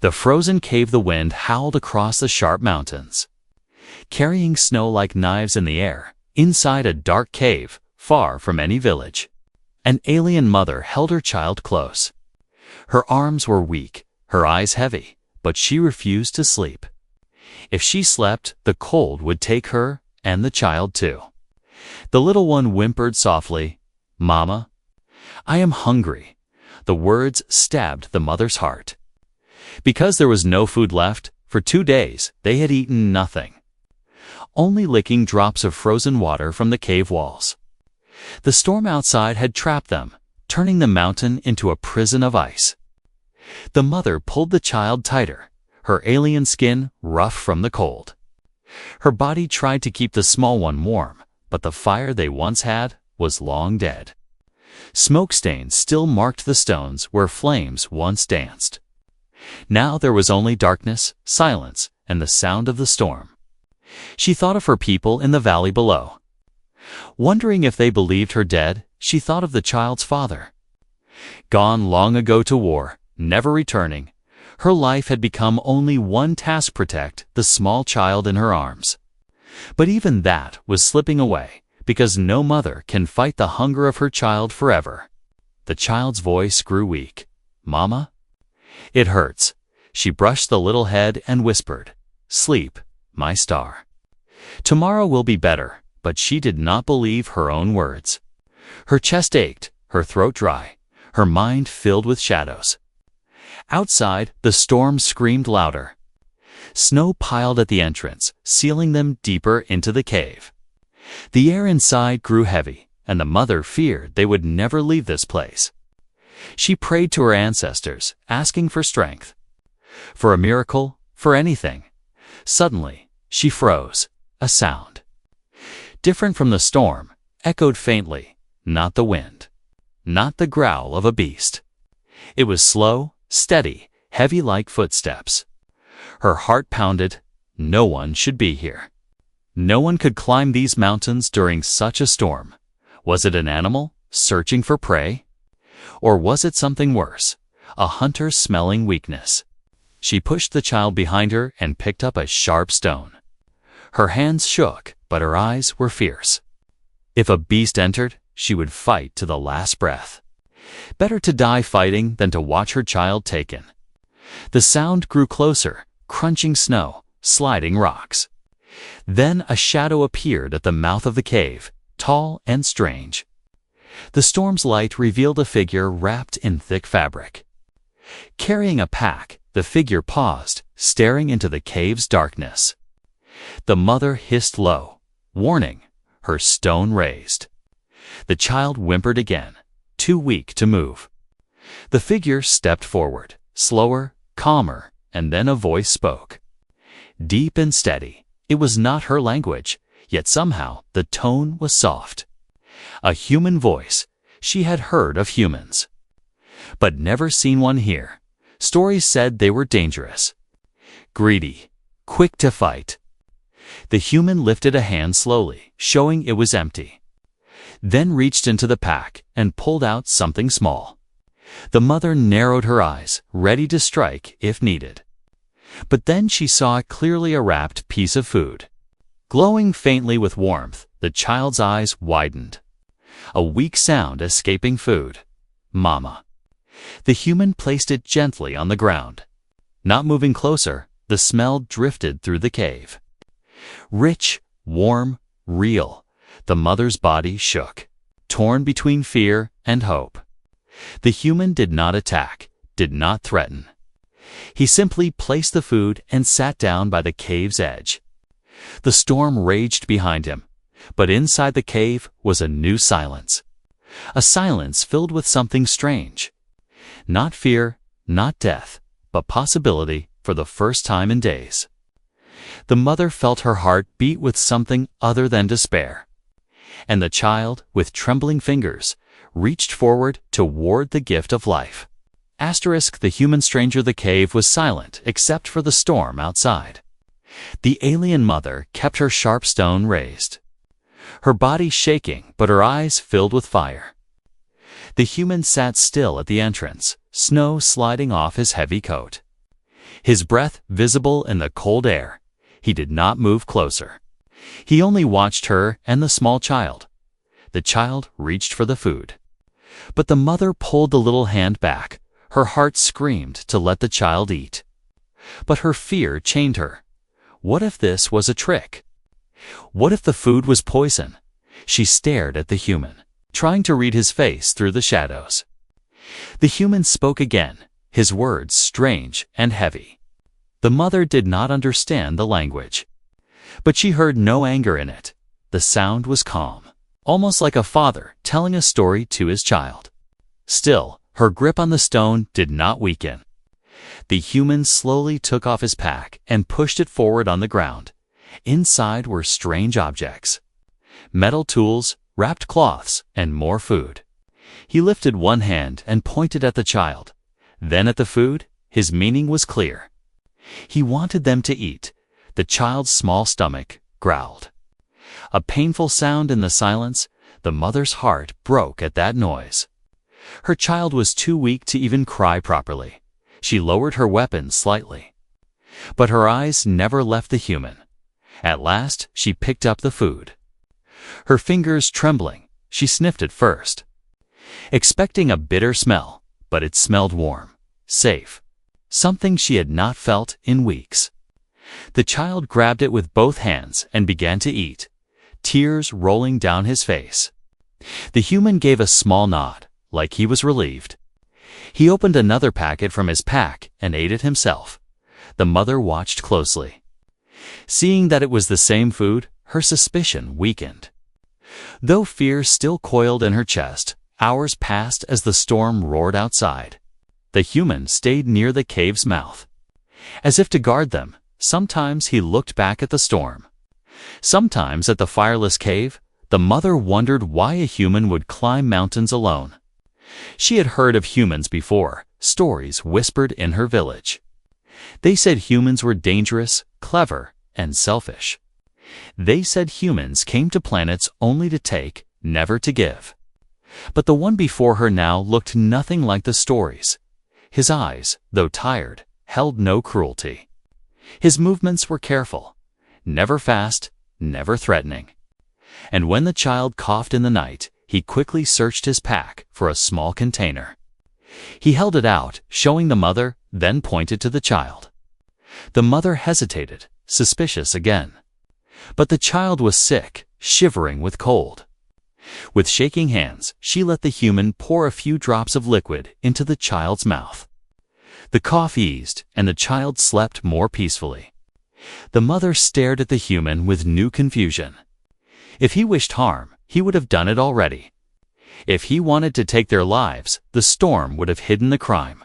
The frozen cave. The wind howled across the sharp mountains, carrying snow like knives in the air. Inside a dark cave, far from any village, an alien mother held her child close. Her arms were weak, her eyes heavy, but she refused to sleep. If she slept, the cold would take her and the child too. The little one whimpered softly, "Mama, I am hungry." The words stabbed the mother's heart. Because there was no food left, for 2 days they had eaten nothing, only licking drops of frozen water from the cave walls. The storm outside had trapped them, turning the mountain into a prison of ice. The mother pulled the child tighter, her alien skin rough from the cold. Her body tried to keep the small one warm, but the fire they once had was long dead. Smoke stains still marked the stones where flames once danced. Now there was only darkness, silence, and the sound of the storm. She thought of her people in the valley below. Wondering if they believed her dead, she thought of the child's father. Gone long ago to war, never returning, her life had become only one task: protect the small child in her arms. But even that was slipping away, because no mother can fight the hunger of her child forever. The child's voice grew weak. "Mama? It hurts." She brushed the little head and whispered, "Sleep, my star. Tomorrow will be better." But she did not believe her own words. Her chest ached, her throat dry, her mind filled with shadows. Outside, the storm screamed louder. Snow piled at the entrance, sealing them deeper into the cave. The air inside grew heavy, and the mother feared they would never leave this place. She prayed to her ancestors, asking for strength, for a miracle, for anything. Suddenly, she froze. A sound, different from the storm, echoed faintly. Not the wind, not the growl of a beast. It was slow, steady, heavy like footsteps. Her heart pounded. No one should be here. No one could climb these mountains during such a storm. Was it an animal, searching for prey? Or was it something worse, a hunter smelling weakness? She pushed the child behind her and picked up a sharp stone. Her hands shook, but her eyes were fierce. If a beast entered, she would fight to the last breath. Better to die fighting than to watch her child taken. The sound grew closer, crunching snow, sliding rocks. Then a shadow appeared at the mouth of the cave, tall and strange. The storm's light revealed a figure wrapped in thick fabric. Carrying a pack, the figure paused, staring into the cave's darkness. The mother hissed low, warning, her stone raised. The child whimpered again, too weak to move. The figure stepped forward, slower, calmer, and then a voice spoke. Deep and steady. It was not her language, yet somehow the tone was soft. A human voice. She had heard of humans, but never seen one here. Stories said they were dangerous, greedy, quick to fight. The human lifted a hand slowly, showing it was empty, then reached into the pack and pulled out something small. The mother narrowed her eyes, ready to strike if needed. But then she saw clearly a wrapped piece of food. Glowing faintly with warmth, the child's eyes widened. A weak sound escaping food. "Mama." The human placed it gently on the ground. Not moving closer, the smell drifted through the cave. Rich, warm, real. The mother's body shook, torn between fear and hope. The human did not attack, did not threaten. He simply placed the food and sat down by the cave's edge. The storm raged behind him, but inside the cave was a new silence. A silence filled with something strange. Not fear, not death, but possibility for the first time in days. The mother felt her heart beat with something other than despair. And the child, with trembling fingers, reached forward toward the gift of life. The human stranger the cave was silent except for the storm outside. The alien mother kept her sharp stone raised, her body shaking but her eyes filled with fire. The human sat still at the entrance, snow sliding off his heavy coat. his breath visible in the cold air. He did not move closer. He only watched her and the small child. The child reached for the food. But the mother pulled the little hand back. Her heart screamed to let the child eat. But her fear chained her. What if this was a trick? What if the food was poison? She stared at the human, trying to read his face through the shadows. The human spoke again, his words strange and heavy. The mother did not understand the language, but she heard no anger in it. The sound was calm, almost like a father telling a story to his child. Still, her grip on the stone did not weaken. The human slowly took off his pack and pushed it forward on the ground. Inside were strange objects: metal tools, wrapped cloths, and more food. He lifted one hand and pointed at the child, then at the food. His meaning was clear. He wanted them to eat. The child's small stomach growled. A painful sound in the silence. The mother's heart broke at that noise. Her child was too weak to even cry properly. She lowered her weapon slightly. But her eyes never left the human. At last, she picked up the food. Her fingers trembling, she sniffed it first, expecting a bitter smell, but it smelled warm, safe, something she had not felt in weeks. The child grabbed it with both hands and began to eat, tears rolling down his face. The human gave a small nod, like he was relieved. He opened another packet from his pack and ate it himself. The mother watched closely. Seeing that it was the same food, her suspicion weakened. Though fear still coiled in her chest, hours passed as the storm roared outside. The human stayed near the cave's mouth. As if to guard them, sometimes he looked back at the storm. Sometimes at the fireless cave. The mother wondered why a human would climb mountains alone. She had heard of humans before, stories whispered in her village. They said humans were dangerous, clever, and selfish. They said humans came to planets only to take, never to give. But the one before her now looked nothing like the stories. His eyes, though tired, held no cruelty. His movements were careful, never fast, never threatening. And when the child coughed in the night, he quickly searched his pack for a small container. He held it out, showing the mother, then pointed to the child. The mother hesitated, suspicious again. But the child was sick, shivering with cold. With shaking hands, she let the human pour a few drops of liquid into the child's mouth. The cough eased, and the child slept more peacefully. The mother stared at the human with new confusion. If he wished harm, he would have done it already. If he wanted to take their lives, the storm would have hidden the crime.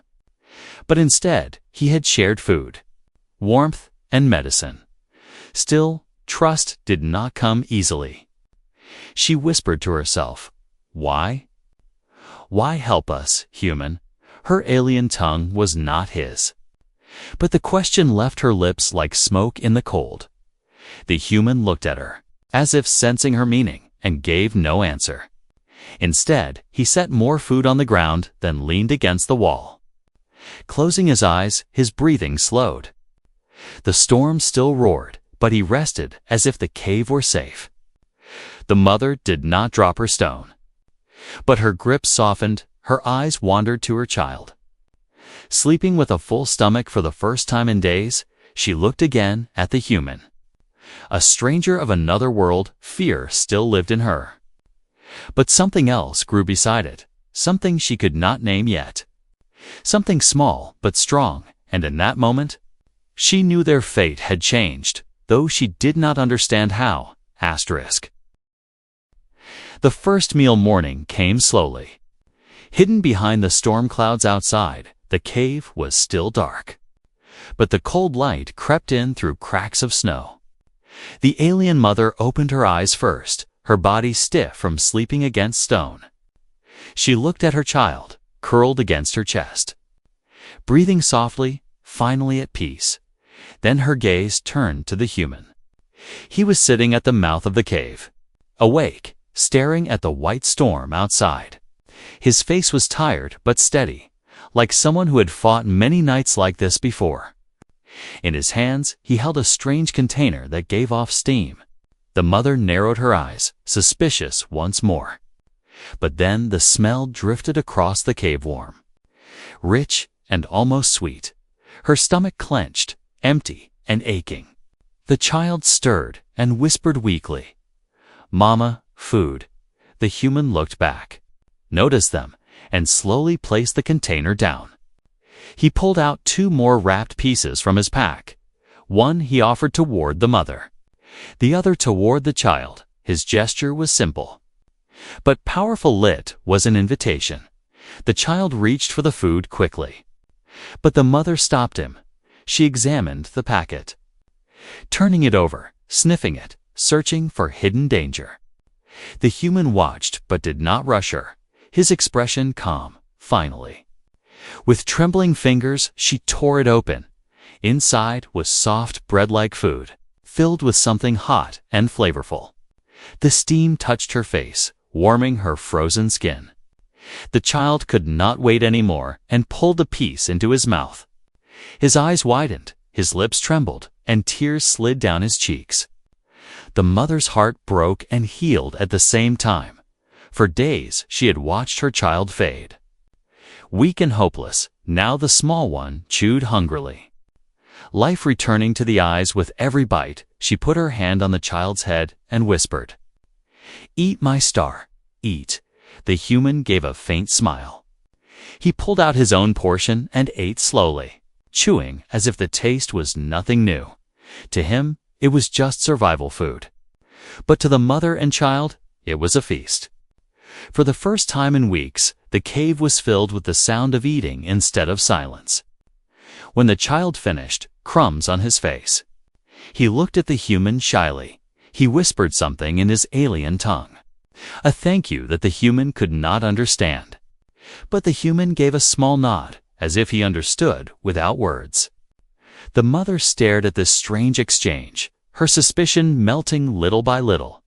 But instead, he had shared food, warmth, and medicine. Still, trust did not come easily. She whispered to herself, "Why? Why help us, human?" Her alien tongue was not his. But the question left her lips like smoke in the cold. The human looked at her, as if sensing her meaning, and gave no answer. Instead, he set more food on the ground, then leaned against the wall. Closing his eyes, his breathing slowed. The storm still roared, but he rested as if the cave were safe. The mother did not drop her stone. But her grip softened, her eyes wandered to her child. Sleeping with a full stomach for the first time in days, she looked again at the human. A stranger of another world, fear still lived in her. But something else grew beside it, something she could not name yet. Something small but strong, and in that moment, she knew their fate had changed, though she did not understand how. The first meal morning came slowly. Hidden behind the storm clouds outside, the cave was still dark. But the cold light crept in through cracks of snow. The alien mother opened her eyes first, her body stiff from sleeping against stone. She looked at her child, curled against her chest. Breathing softly, finally at peace. Then her gaze turned to the human. He was sitting at the mouth of the cave, awake, staring at the white storm outside. His face was tired but steady, like someone who had fought many nights like this before. In his hands, he held a strange container that gave off steam. The mother narrowed her eyes, suspicious once more. But then the smell drifted across the cave worm. Rich and almost sweet. Her stomach clenched, empty and aching. The child stirred and whispered weakly, "Mama, food." The human looked back, noticed them, and slowly placed the container down. He pulled out 2 more wrapped pieces from his pack. One he offered toward the mother, the other toward the child. His gesture was simple, but powerful. It was an invitation. The child reached for the food quickly, but the mother stopped him. She examined the packet, turning it over, sniffing it, searching for hidden danger. The human watched but did not rush her, his expression calm. Finally, with trembling fingers, she tore it open. Inside was soft bread-like food, filled with something hot and flavorful. The steam touched her face, warming her frozen skin. The child could not wait anymore and pulled the piece into his mouth. His eyes widened, his lips trembled, and tears slid down his cheeks. The mother's heart broke and healed at the same time. For days she had watched her child fade. Weak and hopeless, now the small one chewed hungrily. Life returning to the eyes with every bite, she put her hand on the child's head and whispered, "Eat, my star, eat." The human gave a faint smile. He pulled out his own portion and ate slowly, chewing as if the taste was nothing new. To him, it was just survival food. But to the mother and child, it was a feast. For the first time in weeks, the cave was filled with the sound of eating instead of silence. When the child finished, crumbs on his face, he looked at the human shyly. He whispered something in his alien tongue, a thank you that the human could not understand. But the human gave a small nod, as if he understood without words. The mother stared at this strange exchange, her suspicion melting little by little.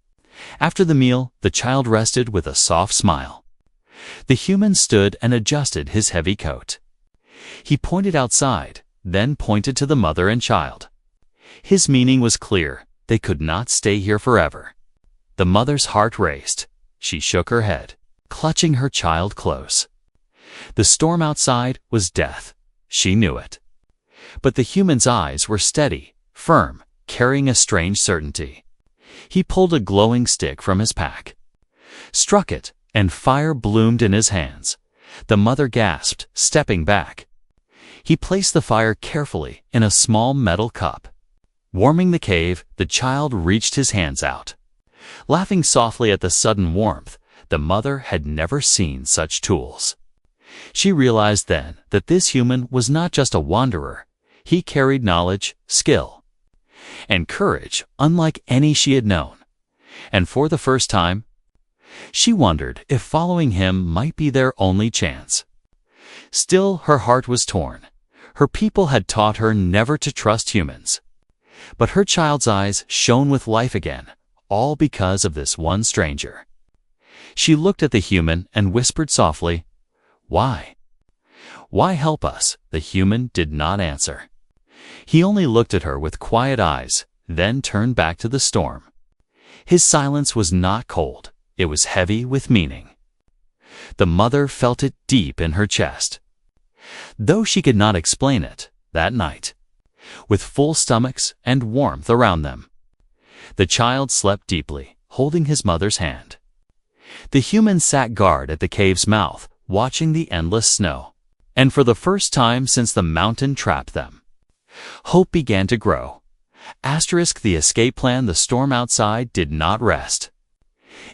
After the meal, the child rested with a soft smile. The human stood and adjusted his heavy coat. He pointed outside, then pointed to the mother and child. His meaning was clear. They could not stay here forever. The mother's heart raced. She shook her head, clutching her child close. The storm outside was death. She knew it. But the human's eyes were steady, firm, carrying a strange certainty. He pulled a glowing stick from his pack, struck it, and fire bloomed in his hands. The mother gasped, stepping back. He placed the fire carefully in a small metal cup. Warming the cave, the child reached his hands out. Laughing softly at the sudden warmth, the mother had never seen such tools. She realized then that this human was not just a wanderer. He carried knowledge, skill, and courage unlike any she had known. And for the first time, she wondered if following him might be their only chance. Still, her heart was torn. Her people had taught her never to trust humans. But her child's eyes shone with life again, all because of this one stranger. She looked at the human and whispered softly, "Why? Why help us?" The human did not answer. He only looked at her with quiet eyes, then turned back to the storm. His silence was not cold. It was heavy with meaning. The mother felt it deep in her chest, though she could not explain it. That night, with full stomachs and warmth around them, the child slept deeply, holding his mother's hand. The human sat guard at the cave's mouth, watching the endless snow. And for the first time since the mountain trapped them, hope began to grow. The escape plan. The storm outside did not rest.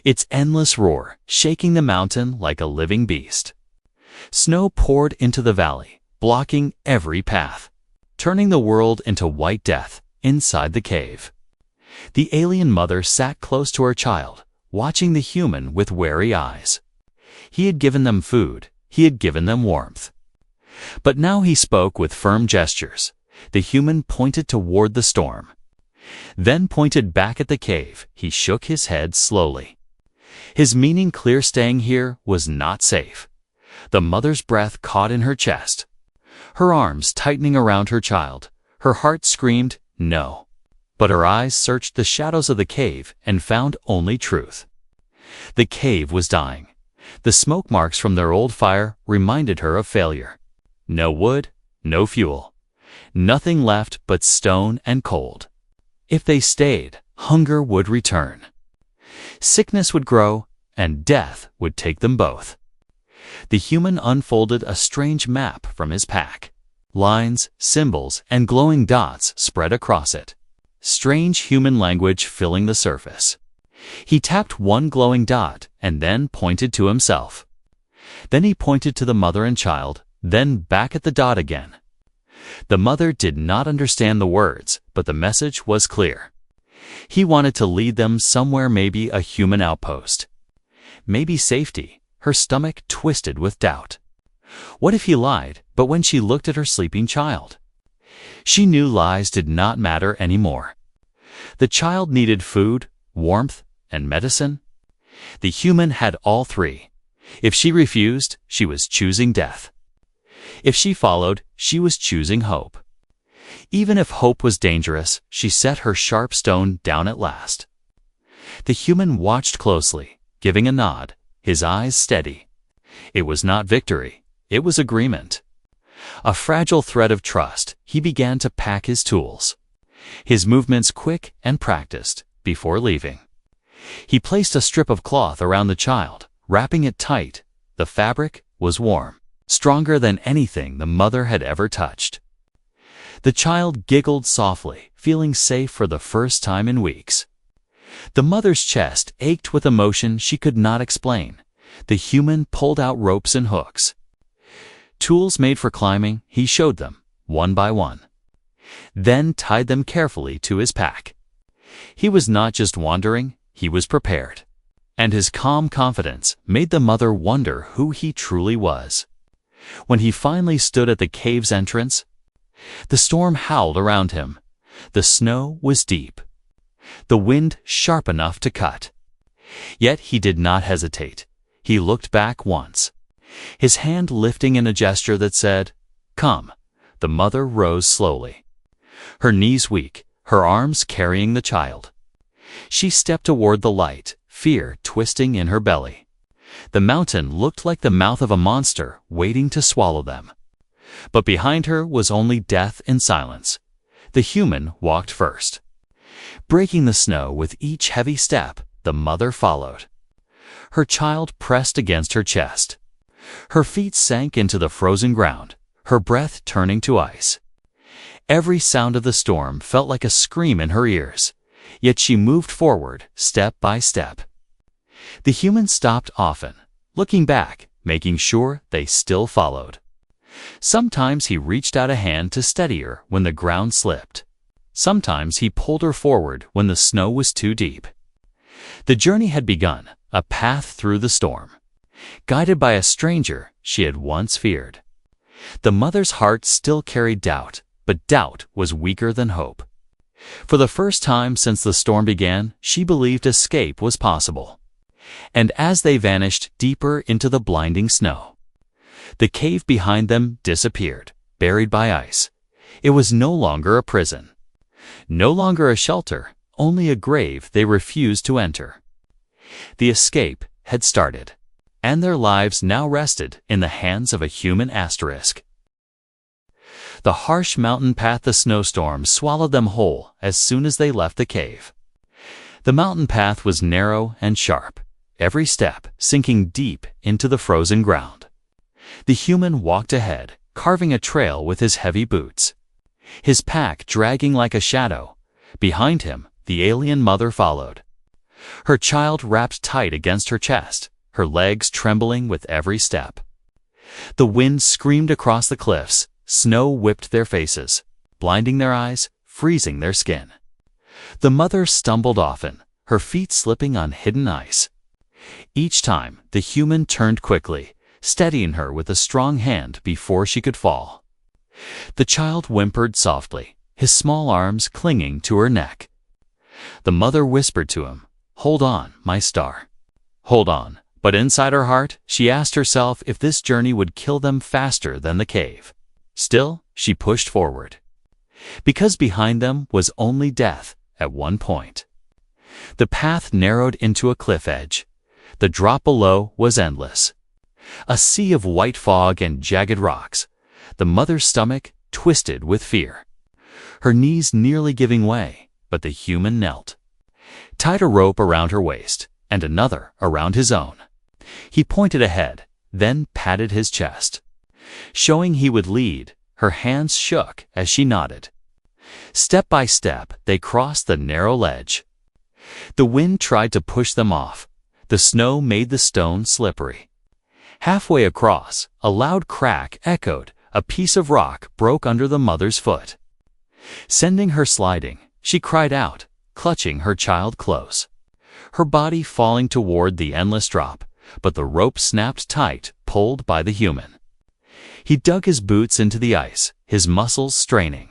Its endless roar, shaking the mountain like a living beast. Snow poured into the valley, blocking every path, turning the world into white death inside the cave. The alien mother sat close to her child, watching the human with wary eyes. He had given them food, he had given them warmth. But now he spoke with firm gestures. The human pointed toward the storm, then pointed back at the cave. He shook his head slowly. His meaning clear: staying here was not safe. The mother's breath caught in her chest, her arms tightening around her child, Her heart screamed, no. But her eyes searched the shadows of the cave and found only truth. The cave was dying. The smoke marks from their old fire reminded her of failure. No wood, no fuel. Nothing left but stone and cold. If they stayed, hunger would return. Sickness would grow, and death would take them both. The human unfolded a strange map from his pack. Lines, symbols, and glowing dots spread across it. Strange human language filling the surface. He tapped one glowing dot and then pointed to himself. Then he pointed to the mother and child, then back at the dot again. The mother did not understand the words, but the message was clear. He wanted to lead them somewhere, maybe a human outpost. Maybe safety. Her stomach twisted with doubt. What if he lied, but when she looked at her sleeping child? She knew lies did not matter anymore. The child needed food, warmth, and medicine. The human had all three. If she refused, she was choosing death. If she followed, she was choosing hope. Even if hope was dangerous, she set her sharp stone down at last. The human watched closely, giving a nod, his eyes steady. It was not victory, it was agreement. A fragile thread of trust, he began to pack his tools. His movements quick and practiced, before leaving. He placed a strip of cloth around the child, wrapping it tight. The fabric was warm, stronger than anything the mother had ever touched. The child giggled softly, feeling safe for the first time in weeks. The mother's chest ached with emotion she could not explain. The human pulled out ropes and hooks. Tools made for climbing, he showed them, one by one. Then tied them carefully to his pack. He was not just wandering, he was prepared. And his calm confidence made the mother wonder who he truly was. When he finally stood at the cave's entrance, the storm howled around him. The snow was deep. The wind sharp enough to cut. Yet he did not hesitate. He looked back once, his hand lifting in a gesture that said, "Come." The mother rose slowly, her knees weak, her arms carrying the child. She stepped toward the light, fear twisting in her belly. The mountain looked like the mouth of a monster waiting to swallow them. But behind her was only death in silence. The human walked first. Breaking the snow with each heavy step, the mother followed. Her child pressed against her chest. Her feet sank into the frozen ground, her breath turning to ice. Every sound of the storm felt like a scream in her ears, yet she moved forward, step by step. The human stopped often, looking back, making sure they still followed. Sometimes he reached out a hand to steady her when the ground slipped. Sometimes he pulled her forward when the snow was too deep. The journey had begun, a path through the storm, guided by a stranger she had once feared. The mother's heart still carried doubt, but doubt was weaker than hope. For the first time since the storm began, she believed escape was possible. And as they vanished deeper into the blinding snow, the cave behind them disappeared, buried by ice. It was no longer a prison, no longer a shelter, only a grave they refused to enter. The escape had started, and their lives now rested in the hands of a human asterisk. The harsh mountain path, the snowstorm swallowed them whole as soon as they left the cave. The mountain path was narrow and sharp, every step sinking deep into the frozen ground. The human walked ahead, carving a trail with his heavy boots, his pack dragging like a shadow. Behind him, the alien mother followed, her child wrapped tight against her chest, her legs trembling with every step. The wind screamed across the cliffs, snow whipped their faces, blinding their eyes, freezing their skin. The mother stumbled often, her feet slipping on hidden ice. Each time, the human turned quickly, steadying her with a strong hand before she could fall. The child whimpered softly, his small arms clinging to her neck. The mother whispered to him, "Hold on, my star. Hold on." But inside her heart, she asked herself if this journey would kill them faster than the cave. Still, she pushed forward. because behind them was only death at one point. The path narrowed into a cliff edge. The drop below was endless. A sea of white fog and jagged rocks. The mother's stomach twisted with fear. Her knees nearly giving way, but the human knelt. Tied a rope around her waist, and another around his own. He pointed ahead, then patted his chest. Showing he would lead, her hands shook as she nodded. Step by step, they crossed the narrow ledge. The wind tried to push them off. The snow made the stone slippery. Halfway across, a loud crack echoed. A piece of rock broke under the mother's foot. Sending her sliding, she cried out, clutching her child close. Her body falling toward the endless drop, but the rope snapped tight, pulled by the human. He dug his boots into the ice, his muscles straining.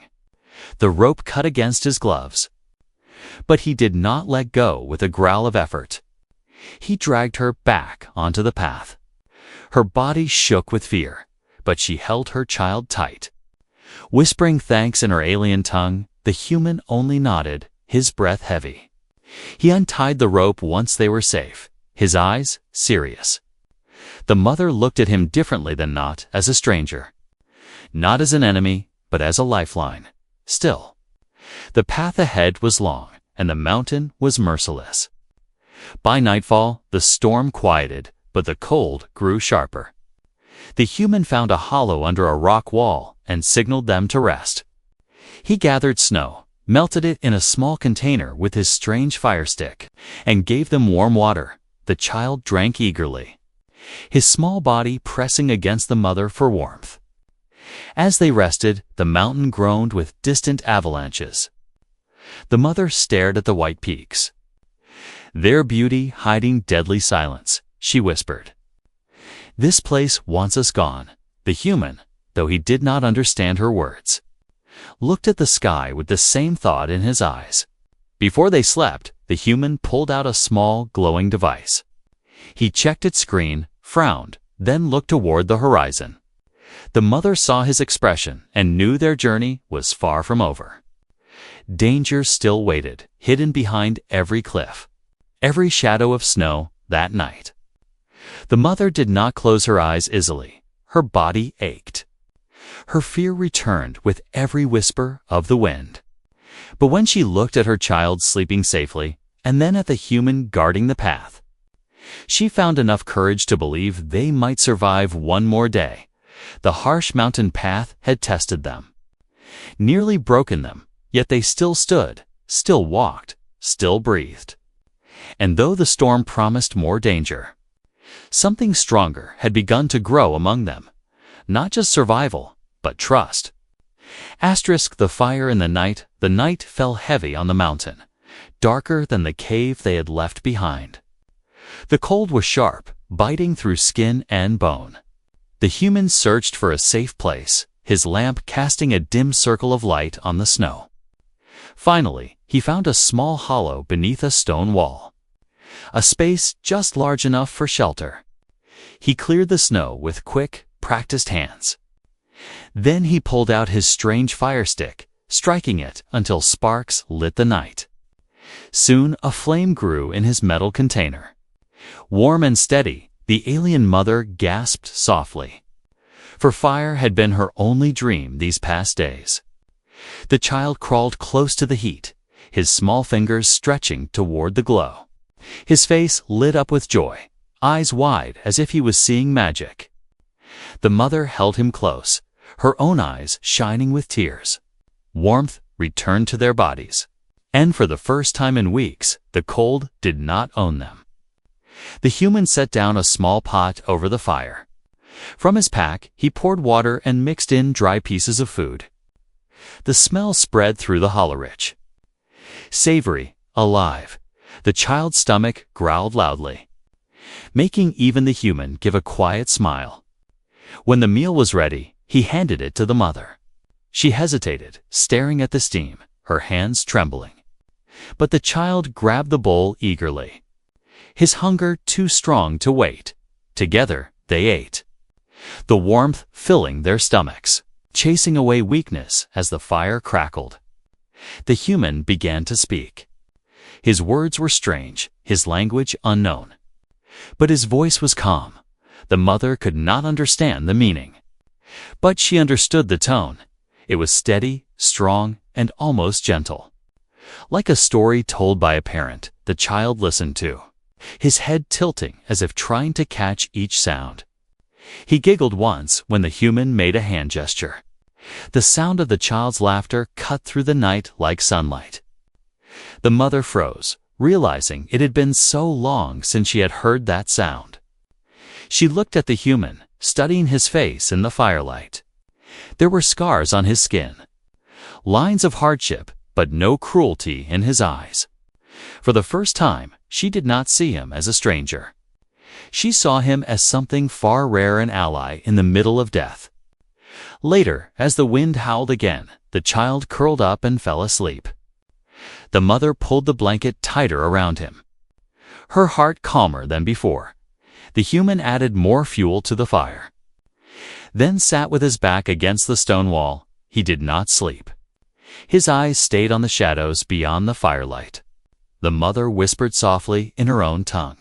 The rope cut against his gloves. But he did not let go with a growl of effort. He dragged her back onto the path. Her body shook with fear, but she held her child tight. Whispering thanks in her alien tongue, the human only nodded, his breath heavy. He untied the rope once they were safe, his eyes serious. The mother looked at him differently than not as a stranger. Not as an enemy, but as a lifeline. Still, the path ahead was long, and the mountain was merciless. By nightfall, the storm quieted, but the cold grew sharper. The human found a hollow under a rock wall and signaled them to rest. He gathered snow, melted it in a small container with his strange fire stick, and gave them warm water. The child drank eagerly, his small body pressing against the mother for warmth. As they rested, the mountain groaned with distant avalanches. The mother stared at the white peaks. Their beauty hiding deadly silence, she whispered. This place wants us gone. The human, though he did not understand her words, looked at the sky with the same thought in his eyes. Before they slept, the human pulled out a small, glowing device. He checked its screen, frowned, then looked toward the horizon. The mother saw his expression and knew their journey was far from over. Danger still waited, hidden behind every cliff, every shadow of snow that night. The mother did not close her eyes easily. Her body ached. Her fear returned with every whisper of the wind. But when she looked at her child sleeping safely, and then at the human guarding the path, she found enough courage to believe they might survive one more day. The harsh mountain path had tested them, nearly broken them, yet they still stood, still walked, still breathed. And though the storm promised more danger, something stronger had begun to grow among them. Not just survival, but trust. The fire in the night fell heavy on the mountain, darker than the cave they had left behind. The cold was sharp, biting through skin and bone. The human searched for a safe place, his lamp casting a dim circle of light on the snow. Finally, he found a small hollow beneath a stone wall. A space just large enough for shelter. He cleared the snow with quick, practiced hands. Then he pulled out his strange fire stick, striking it until sparks lit the night. Soon a flame grew in his metal container. Warm and steady, the alien mother gasped softly. For fire had been her only dream these past days. The child crawled close to the heat, his small fingers stretching toward the glow. His face lit up with joy, eyes wide as if he was seeing magic. The mother held him close, her own eyes shining with tears. Warmth returned to their bodies, and for the first time in weeks, the cold did not own them. The human set down a small pot over the fire. From his pack, he poured water and mixed in dry pieces of food. The smell spread through the hollow-rich. Savory, alive, the child's stomach growled loudly, making even the human give a quiet smile. When the meal was ready, he handed it to the mother. She hesitated, staring at the steam, her hands trembling. But the child grabbed the bowl eagerly, his hunger too strong to wait. Together, they ate, the warmth filling their stomachs. chasing away weakness as the fire crackled. The human began to speak. His words were strange, his language unknown. But his voice was calm. The mother could not understand the meaning. But she understood the tone. It was steady, strong, and almost gentle. Like a story told by a parent, the child listened to, his head tilting as if trying to catch each sound. He giggled once when the human made a hand gesture. The sound of the child's laughter cut through the night like sunlight. The mother froze, realizing it had been so long since she had heard that sound. She looked at the human, studying his face in the firelight. There were scars on his skin, lines of hardship, but no cruelty in his eyes. For the first time, she did not see him as a stranger. She saw him as something far rare, an ally in the middle of death. Later, as the wind howled again, the child curled up and fell asleep. The mother pulled the blanket tighter around him, her heart calmer than before. The human added more fuel to the fire, then sat with his back against the stone wall. He did not sleep. His eyes stayed on the shadows beyond the firelight. The mother whispered softly in her own tongue,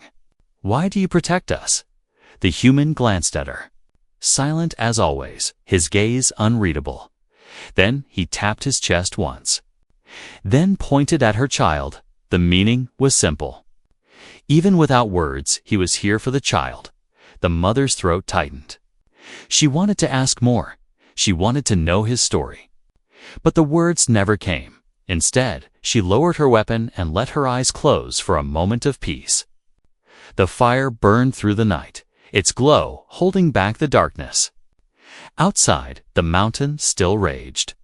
"Why do you protect us?" The human glanced at her, silent as always, his gaze unreadable. Then he tapped his chest once, then pointed at her child. The meaning was simple. Even without words, he was here for the child. The mother's throat tightened. She wanted to ask more. She wanted to know his story. But the words never came. Instead, she lowered her weapon and let her eyes close for a moment of peace. The fire burned through the night, its glow holding back the darkness. Outside, the mountain still raged,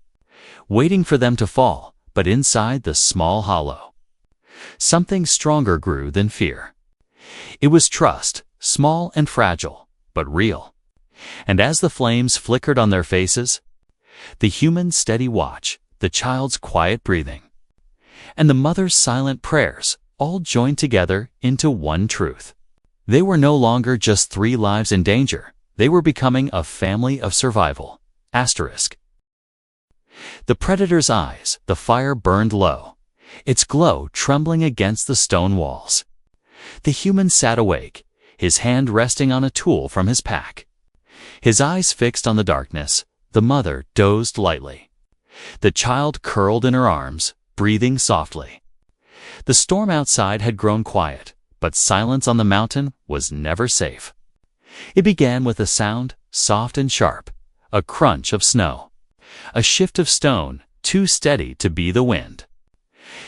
waiting for them to fall, but inside the small hollow, something stronger grew than fear. It was trust, small and fragile, but real. And as the flames flickered on their faces, the human's steady watch, the child's quiet breathing, and the mother's silent prayers all joined together into one truth. They were no longer just 3 lives in danger. They were becoming a family of survival. Asterisk. The predator's eyes, the fire burned low, its glow trembling against the stone walls. The human sat awake, his hand resting on a tool from his pack. His eyes fixed on the darkness, the mother dozed lightly. The child curled in her arms, breathing softly. The storm outside had grown quiet, but silence on the mountain was never safe. It began with a sound, soft and sharp, a crunch of snow, a shift of stone, too steady to be the wind.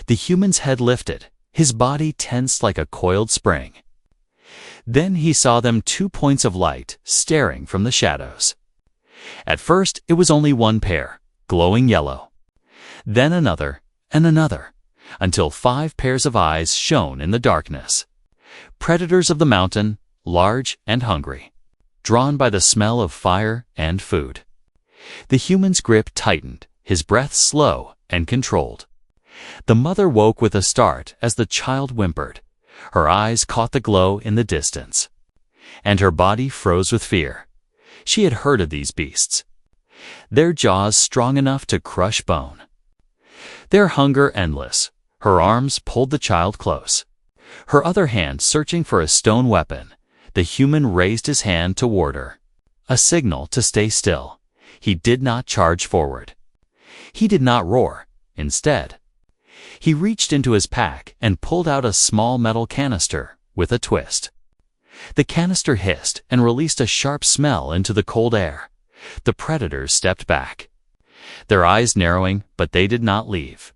The human's head lifted, his body tensed like a coiled spring. Then he saw them 2 points of light staring from the shadows. At first, it was only one pair, glowing yellow. Then another, and another, until 5 pairs of eyes shone in the darkness. Predators of the mountain, large and hungry, drawn by the smell of fire and food. The human's grip tightened, his breath slow and controlled. The mother woke with a start as the child whimpered. Her eyes caught the glow in the distance, and her body froze with fear. She had heard of these beasts, their jaws strong enough to crush bone, their hunger endless. Her arms pulled the child close, her other hand searching for a stone weapon. The human raised his hand toward her, a signal to stay still. He did not charge forward. He did not roar. Instead, he reached into his pack and pulled out a small metal canister with a twist. The canister hissed and released a sharp smell into the cold air. The predators stepped back, their eyes narrowing, but they did not leave.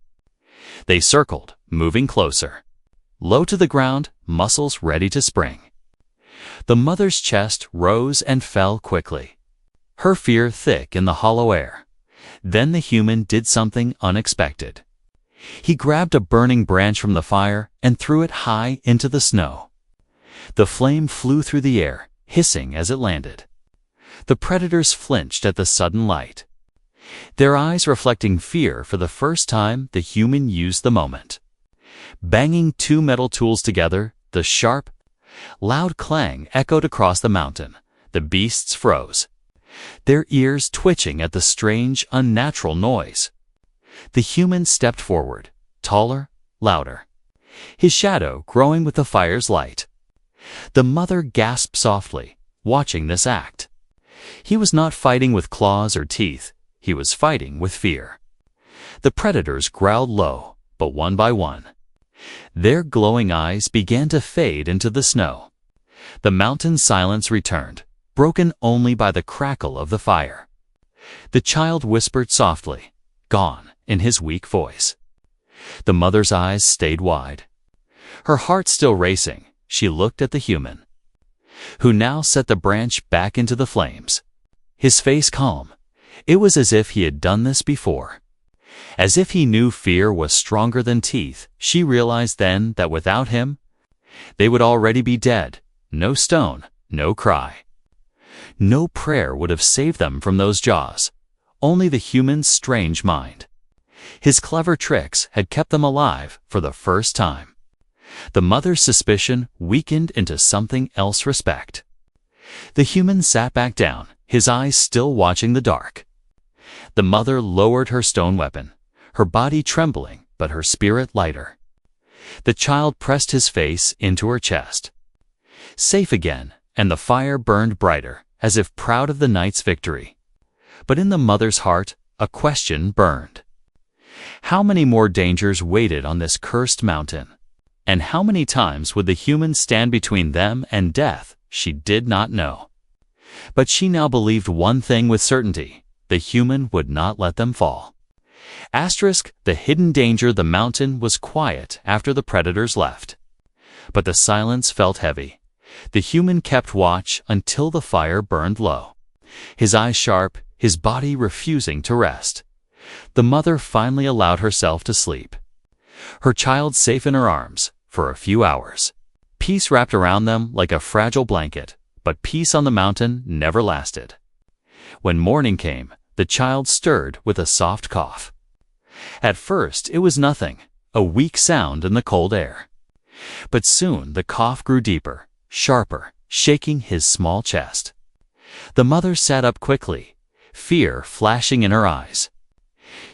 They circled, moving closer, low to the ground, muscles ready to spring. The mother's chest rose and fell quickly, her fear thick in the hollow air. Then the human did something unexpected. He grabbed a burning branch from the fire and threw it high into the snow. The flame flew through the air, hissing as it landed. The predators flinched at the sudden light, their eyes reflecting fear. For the first time, the human used the moment. Banging 2 metal tools together, the sharp, loud clang echoed across the mountain. The beasts froze, their ears twitching at the strange, unnatural noise. The human stepped forward, taller, louder, his shadow growing with the fire's light. The mother gasped softly, watching this act. He was not fighting with claws or teeth, he was fighting with fear. The predators growled low, but one by one. Their glowing eyes began to fade into the snow. The mountain silence returned, broken only by the crackle of the fire. The child whispered softly, "Gone," in his weak voice. The mother's eyes stayed wide. Her heart still racing, she looked at the human, who now set the branch back into the flames. His face calm. It was as if he had done this before. As if he knew fear was stronger than teeth. She realized then that without him, they would already be dead. No stone, no cry. No prayer would have saved them from those jaws. Only the human's strange mind. His clever tricks had kept them alive for the first time. The mother's suspicion weakened into something else: respect. The human sat back down, his eyes still watching the dark. The mother lowered her stone weapon, her body trembling but her spirit lighter. The child pressed his face into her chest. Safe again, and the fire burned brighter, as if proud of the night's victory. But in the mother's heart, a question burned. How many more dangers waited on this cursed mountain? And how many times would the human stand between them and death? She did not know. But she now believed one thing with certainty: the human would not let them fall. The hidden danger. The mountain was quiet after the predators left. But the silence felt heavy. The human kept watch until the fire burned low. His eyes sharp, his body refusing to rest. The mother finally allowed herself to sleep. Her child safe in her arms for a few hours. Peace wrapped around them like a fragile blanket, but peace on the mountain never lasted. When morning came, the child stirred with a soft cough. At first it was nothing, a weak sound in the cold air. But soon the cough grew deeper, sharper, shaking his small chest. The mother sat up quickly, fear flashing in her eyes.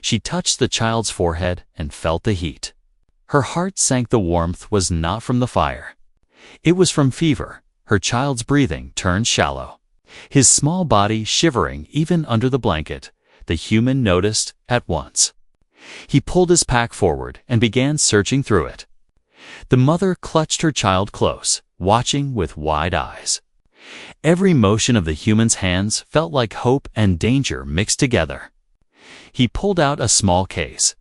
She touched the child's forehead and felt the heat. Her heart sank. The warmth was not from the fire. It was from fever. Her child's breathing turned shallow, his small body shivering even under the blanket. The human noticed at once. He pulled his pack forward and began searching through it. The mother clutched her child close, watching with wide eyes. Every motion of the human's hands felt like hope and danger mixed together. He pulled out a small case.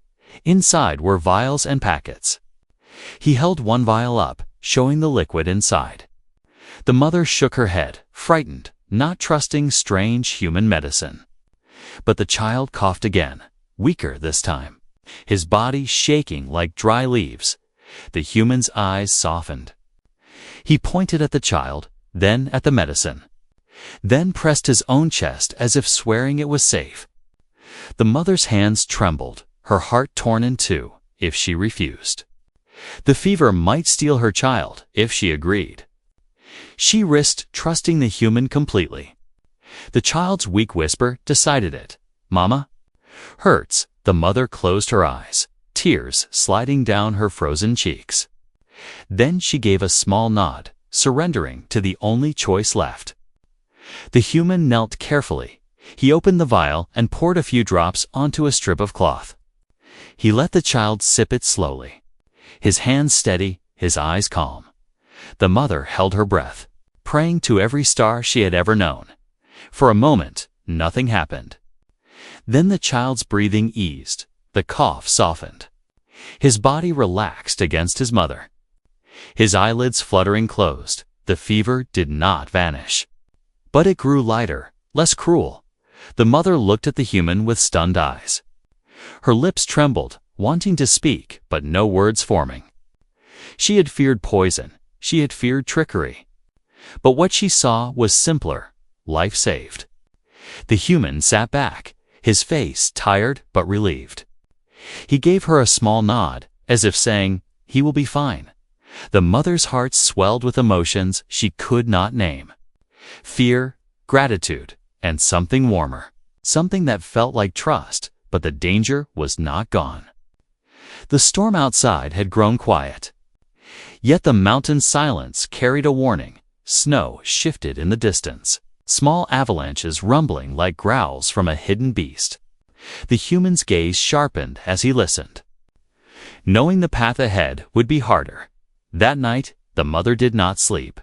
Inside were vials and packets. He held one vial up, showing the liquid inside. The mother shook her head, frightened, not trusting strange human medicine. But the child coughed again, weaker this time, his body shaking like dry leaves. The human's eyes softened. He pointed at the child, then at the medicine, then pressed his own chest as if swearing it was safe. The mother's hands trembled, her heart torn in two, if she refused. The fever might steal her child if she agreed. She risked trusting the human completely. The child's weak whisper decided it. "Mama?" "Hurts." The mother closed her eyes, tears sliding down her frozen cheeks. Then she gave a small nod, surrendering to the only choice left. The human knelt carefully. He opened the vial and poured a few drops onto a strip of cloth. He let the child sip it slowly, his hands steady, his eyes calm. The mother held her breath, praying to every star she had ever known. For a moment, nothing happened. Then the child's breathing eased, the cough softened. His body relaxed against his mother. His eyelids fluttering closed. The fever did not vanish. But it grew lighter, less cruel. The mother looked at the human with stunned eyes. Her lips trembled, wanting to speak, but no words forming. She had feared poison. She had feared trickery. But what she saw was simpler: life saved. The human sat back, his face tired but relieved. He gave her a small nod, as if saying, "He will be fine." The mother's heart swelled with emotions she could not name. Fear, gratitude, and something warmer. Something that felt like trust, but the danger was not gone. The storm outside had grown quiet. Yet the mountain's silence carried a warning. Snow shifted in the distance, small avalanches rumbling like growls from a hidden beast. The human's gaze sharpened as he listened. Knowing the path ahead would be harder. That night, the mother did not sleep.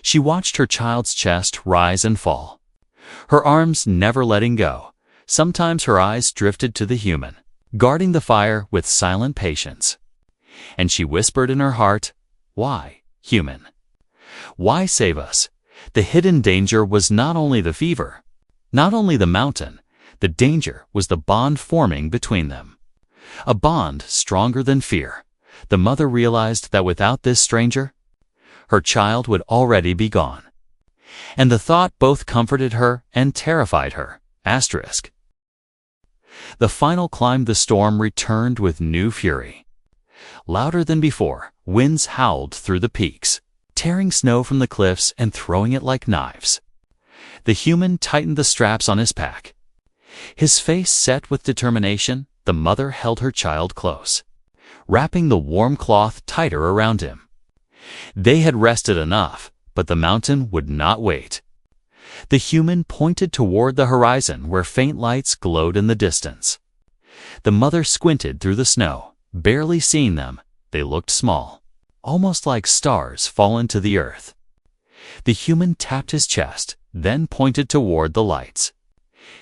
She watched her child's chest rise and fall, her arms never letting go. Sometimes her eyes drifted to the human, guarding the fire with silent patience. And she whispered in her heart, "Why, human? Why save us?" The hidden danger was not only the fever, not only the mountain. The danger was the bond forming between them. A bond stronger than fear. The mother realized that without this stranger, her child would already be gone. And the thought both comforted her and terrified her. Asterisk. The final climb, the storm returned with new fury. Louder than before, winds howled through the peaks, tearing snow from the cliffs and throwing it like knives. The human tightened the straps on his pack. His face set with determination, the mother held her child close, wrapping the warm cloth tighter around him. They had rested enough, but the mountain would not wait. The human pointed toward the horizon where faint lights glowed in the distance. The mother squinted through the snow, barely seeing them. They looked small, almost like stars fallen to the earth. The human tapped his chest, then pointed toward the lights.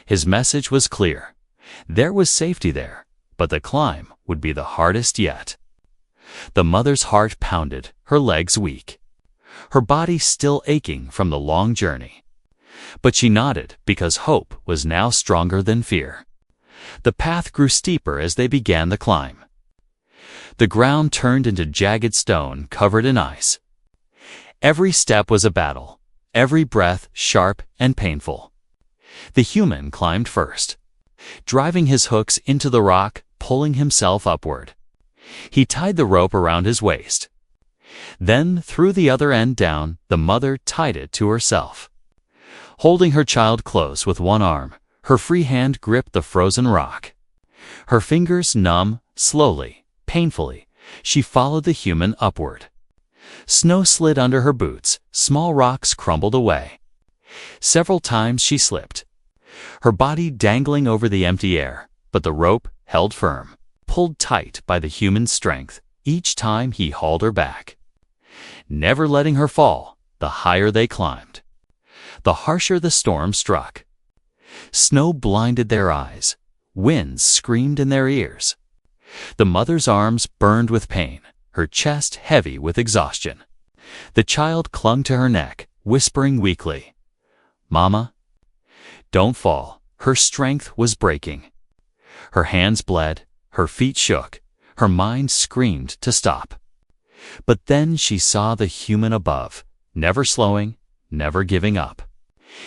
His message was clear. There was safety there, but the climb would be the hardest yet. The mother's heart pounded, her legs weak, her body still aching from the long journey. But she nodded because hope was now stronger than fear. The path grew steeper as they began the climb. The ground turned into jagged stone covered in ice. Every step was a battle, every breath sharp and painful. The human climbed first, driving his hooks into the rock, pulling himself upward. He tied the rope around his waist. Then, threw the other end down, the mother tied it to herself. Holding her child close with one arm, her free hand gripped the frozen rock. Her fingers numb, slowly, painfully, she followed the human upward. Snow slid under her boots, small rocks crumbled away. Several times she slipped, her body dangling over the empty air, but the rope held firm, pulled tight by the human's strength. Each time he hauled her back, never letting her fall. The higher they climbed, the harsher the storm struck. Snow blinded their eyes, winds screamed in their ears. The mother's arms burned with pain, her chest heavy with exhaustion. The child clung to her neck, whispering weakly, "Mama, don't fall." Her strength was breaking. Her hands bled, her feet shook, her mind screamed to stop. But then she saw the human above, never slowing, never giving up.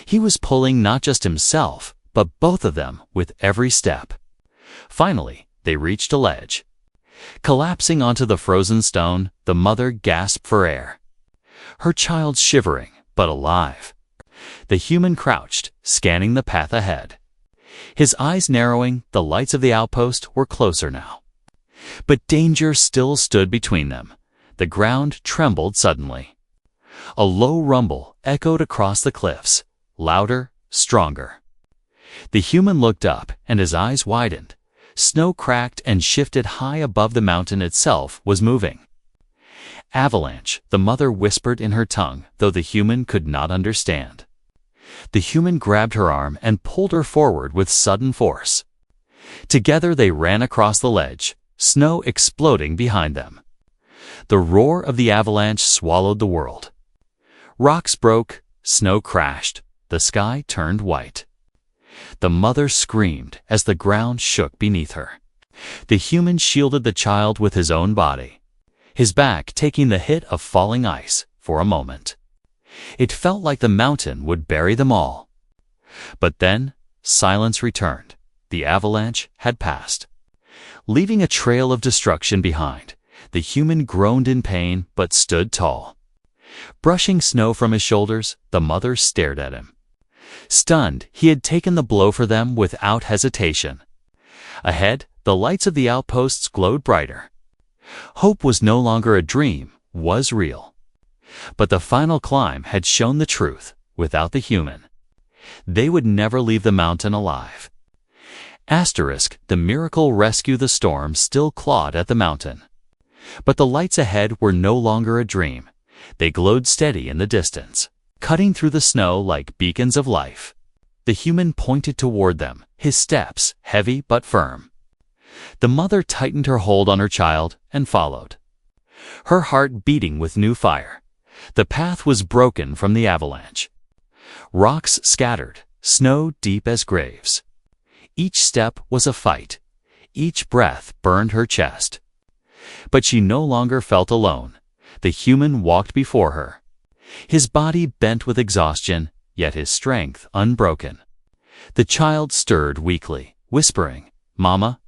He was pulling not just himself, but both of them with every step. Finally, they reached a ledge. Collapsing onto the frozen stone, the mother gasped for air. Her child shivering, but alive. The human crouched, scanning the path ahead. His eyes narrowing, the lights of the outpost were closer now. But danger still stood between them. The ground trembled suddenly. A low rumble echoed across the cliffs, louder, stronger. The human looked up, and his eyes widened. Snow cracked and shifted high above the mountain itself was moving. "Avalanche," the mother whispered in her tongue, though the human could not understand. The human grabbed her arm and pulled her forward with sudden force. Together they ran across the ledge, snow exploding behind them. The roar of the avalanche swallowed the world. Rocks broke, snow crashed, the sky turned white. The mother screamed as the ground shook beneath her. The human shielded the child with his own body, his back taking the hit of falling ice for a moment. It felt like the mountain would bury them all. But then, silence returned. The avalanche had passed, leaving a trail of destruction behind. The human groaned in pain but stood tall. Brushing snow from his shoulders, the mother stared at him. Stunned, he had taken the blow for them without hesitation. Ahead, the lights of the outposts glowed brighter. Hope was no longer a dream, was real. But the final climb had shown the truth, without the human. They would never leave the mountain alive. The miracle rescue the storm still clawed at the mountain. But the lights ahead were no longer a dream. They glowed steady in the distance, cutting through the snow like beacons of life. The human pointed toward them, his steps heavy but firm. The mother tightened her hold on her child and followed, her heart beating with new fire. The path was broken from the avalanche. Rocks scattered, snow deep as graves. Each step was a fight. Each breath burned her chest. But she no longer felt alone. The human walked before her, his body bent with exhaustion, yet his strength unbroken. The child stirred weakly, whispering, "Mama."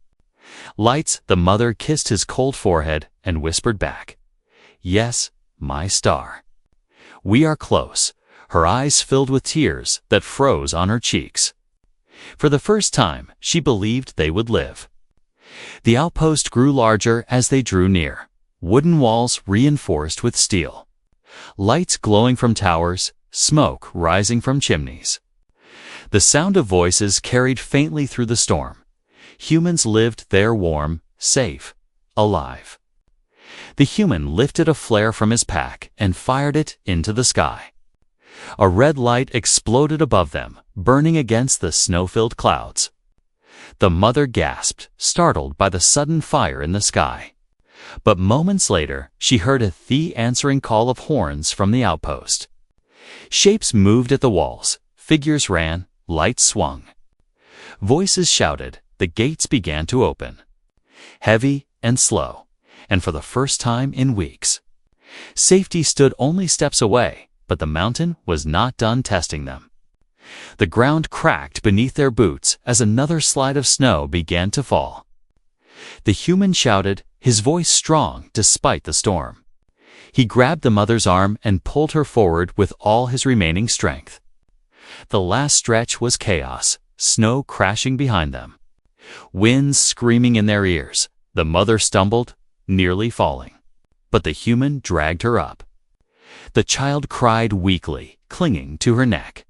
Lights, the mother kissed his cold forehead and whispered back, "Yes, my star." "We are close," her eyes filled with tears that froze on her cheeks. For the first time, she believed they would live. The outpost grew larger as they drew near, wooden walls reinforced with steel. Lights glowing from towers, smoke rising from chimneys. The sound of voices carried faintly through the storm. Humans lived there warm, safe, alive. The human lifted a flare from his pack and fired it into the sky. A red light exploded above them, burning against the snow-filled clouds. The mother gasped, startled by the sudden fire in the sky. But moments later, she heard the answering call of horns from the outpost. Shapes moved at the walls, figures ran, lights swung. Voices shouted, the gates began to open. Heavy and slow, and for the first time in weeks. Safety stood only steps away, but the mountain was not done testing them. The ground cracked beneath their boots as another slide of snow began to fall. The human shouted, his voice strong despite the storm. He grabbed the mother's arm and pulled her forward with all his remaining strength. The last stretch was chaos, snow crashing behind them. Winds screaming in their ears. The mother stumbled, nearly falling. But the human dragged her up. The child cried weakly, clinging to her neck.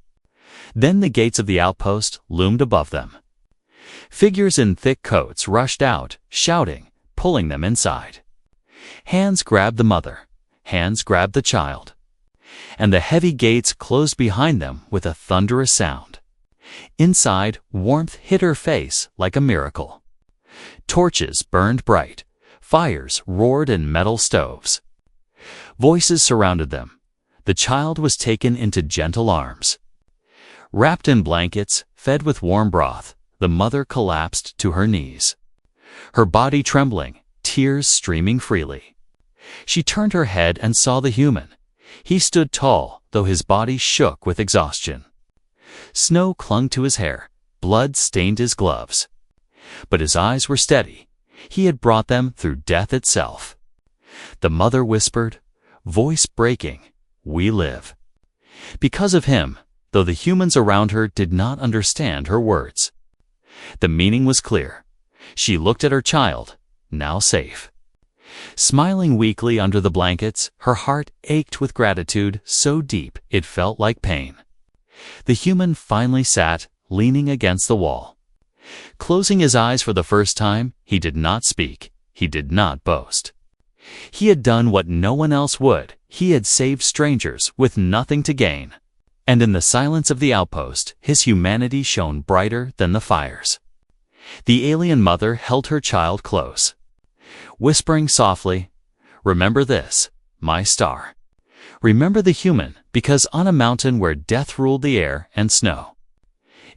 Then the gates of the outpost loomed above them. Figures in thick coats rushed out, shouting, pulling them inside. Hands grabbed the mother, hands grabbed the child. And the heavy gates closed behind them with a thunderous sound. Inside, warmth hit her face like a miracle. Torches burned bright. Fires roared in metal stoves. Voices surrounded them. The child was taken into gentle arms. Wrapped in blankets, fed with warm broth, the mother collapsed to her knees. Her body trembling, tears streaming freely. She turned her head and saw the human. He stood tall, though his body shook with exhaustion. Snow clung to his hair, blood stained his gloves. But his eyes were steady. He had brought them through death itself. The mother whispered, voice breaking, "We live." Because of him, though the humans around her did not understand her words. The meaning was clear. She looked at her child, now safe. Smiling weakly under the blankets, her heart ached with gratitude so deep it felt like pain. The human finally sat, leaning against the wall. Closing his eyes for the first time, he did not speak. He did not boast. He had done what no one else would. He had saved strangers with nothing to gain. And in the silence of the outpost, his humanity shone brighter than the fires. The alien mother held her child close, whispering softly, "Remember this, my star. Remember the human, because on a mountain where death ruled the air and snow,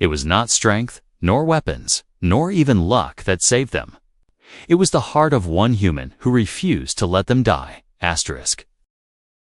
it was not strength, nor weapons, nor even luck that saved them. It was the heart of one human who refused to let them die. Asterisk.